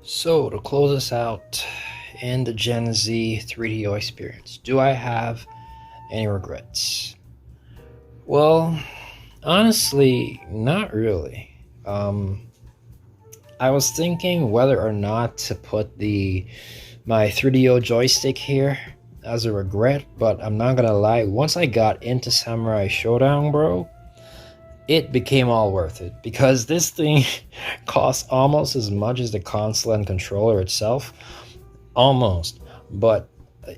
So, to close us out in the Gen Z 3DO experience, do I have any regrets? Well, honestly, not really. Um, I was thinking whether or not to put the my 3DO joystick here as a regret, but I'm not gonna lie. Once I got into Samurai Showdown, bro, it became all worth it because this thing costs almost as much as the console and controller itself, almost. But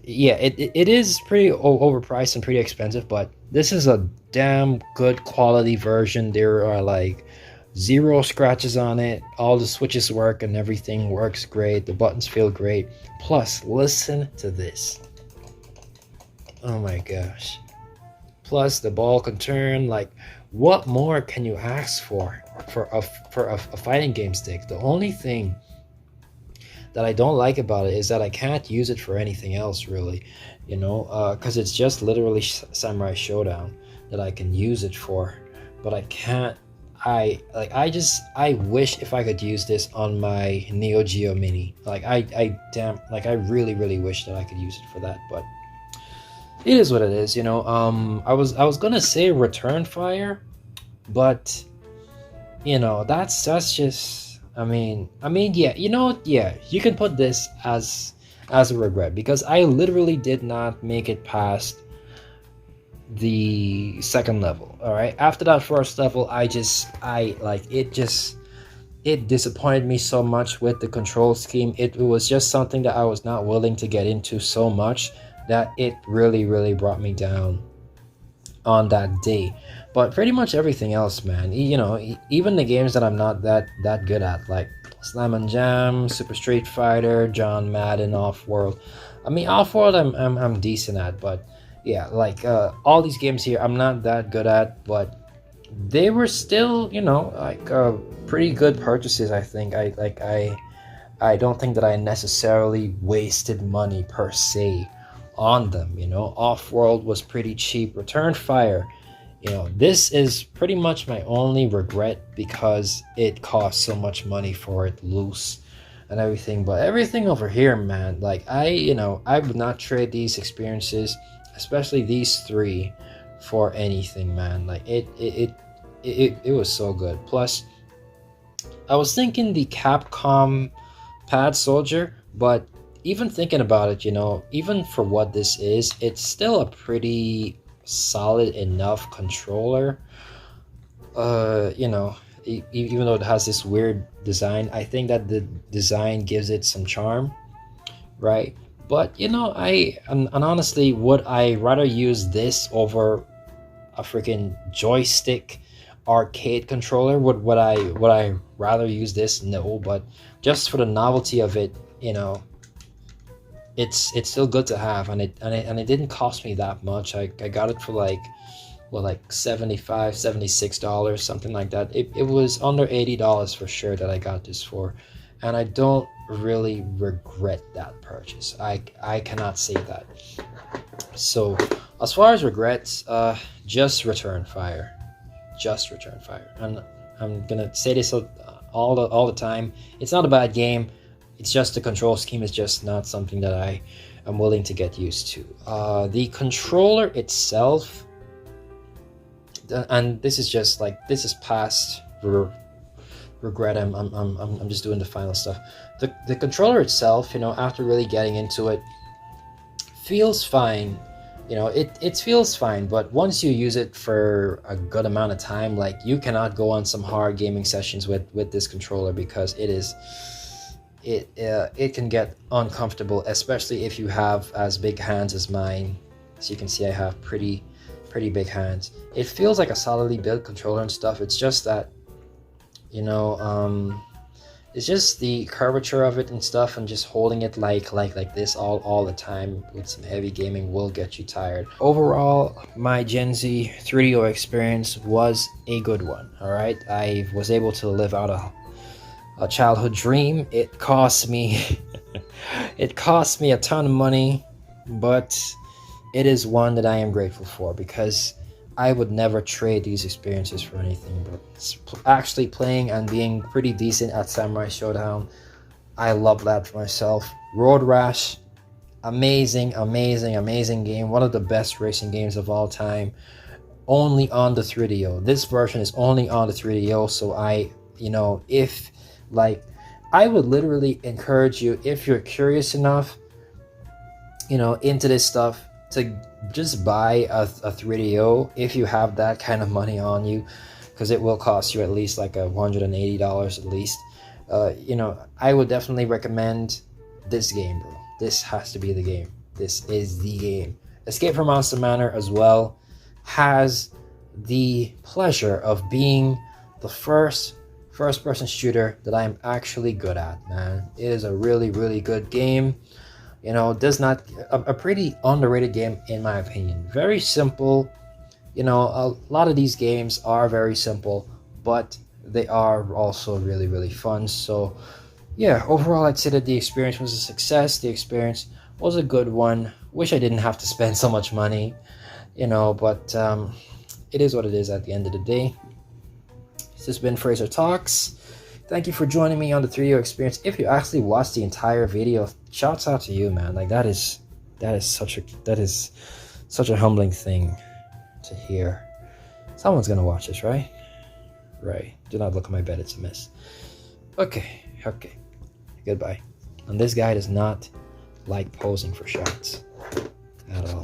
yeah, it is pretty overpriced and pretty expensive, but this is a damn good quality version. There are like zero scratches on it, all the switches work and everything works great, the buttons feel great. Plus, listen to this. Oh my gosh. Plus the ball can turn. Like, what more can you ask for a fighting game stick? The only thing that I don't like about it is that I can't use it for anything else, really, because it's just literally Samurai Showdown that I can use it for, but I can't. I wish if I could use this on my Neo Geo Mini. I really wish that I could use it for that, but it is what it is. I was gonna say Return Fire, but that's just, yeah, yeah, you can put this as a regret because I literally did not make it past the second level. All right, after that first level, it disappointed me so much with the control scheme. It was just something that I was not willing to get into so much that it really brought me down on that day. But pretty much everything else, man, even the games that I'm not that good at, like Slam and Jam, Super Street Fighter, John Madden, Off World. Off World I'm decent at, but yeah, like all these games here I'm not that good at, but they were still, pretty good purchases. I think I don't think that I necessarily wasted money per se on them. Off World was pretty cheap. Return Fire, this is pretty much my only regret because it cost so much money for it loose and everything. But everything over here, man, like I would not trade these experiences, especially these three, for anything, man. Like it was so good. Plus, I was thinking the Capcom Pad Soldier, but even thinking about it, even for what this is, it's still a pretty solid enough controller. Even though it has this weird design, I think that the design gives it some charm, right? But and honestly, would I rather use this over a freaking joystick arcade controller? Would I rather use this? No, but just for the novelty of it, it's still good to have, and it didn't cost me that much. I got it for like $76, something like that. It was under $80 for sure that I got this for, and I don't really regret that purchase. I cannot say that. So as far as regrets, just Return Fire. Just Return Fire. And I'm gonna say this all the time. It's not a bad game. It's just the control scheme is just not something that I am willing to get used to. The controller itself, and this is past regret. I'm just doing the final stuff. The controller itself, after really getting into it, feels fine. It feels fine, but once you use it for a good amount of time, like, you cannot go on some hard gaming sessions with this controller because it can get uncomfortable, especially if you have as big hands as mine. As you can see, I have pretty big hands. It feels like a solidly built controller and stuff. It's just that, it's just the curvature of it and stuff, and just holding it like this all the time with some heavy gaming will get you tired. Overall, my Gen Z 3DO experience was a good one. All right, I was able to live out a childhood dream. It cost me it cost me a ton of money, but it is one that I am grateful for because I would never trade these experiences for anything. But actually playing and being pretty decent at Samurai Showdown, I love that for myself. Road Rash, amazing, amazing, amazing game. One of the best racing games of all time. Only on the 3DO. This version is only on the 3DO. So if like, I would literally encourage you, if you're curious enough, into this stuff, to just buy a 3DO if you have that kind of money on you, because it will cost you at least like $180 at least. I would definitely recommend this game, bro. This has to be the game. This is the game. Escape from Monster Manor as well has the pleasure of being the first person shooter that I'm actually good at, man. It is a really, really good game. Does not a pretty underrated game in my opinion. Very simple. A lot of these games are very simple, but they are also really, really fun. So yeah, overall I'd say that the experience was a success. The experience was a good one. Wish I didn't have to spend so much money, but it is what it is at the end of the day. This has been Fraser Talks. Thank you for joining me on the 3DO experience. If you actually watched the entire video, shouts out to you, man. Like that is such a humbling thing to hear. Someone's gonna watch this, right? Right. Do not look at my bed, it's a mess. Okay. Goodbye. And this guy does not like posing for shots at all.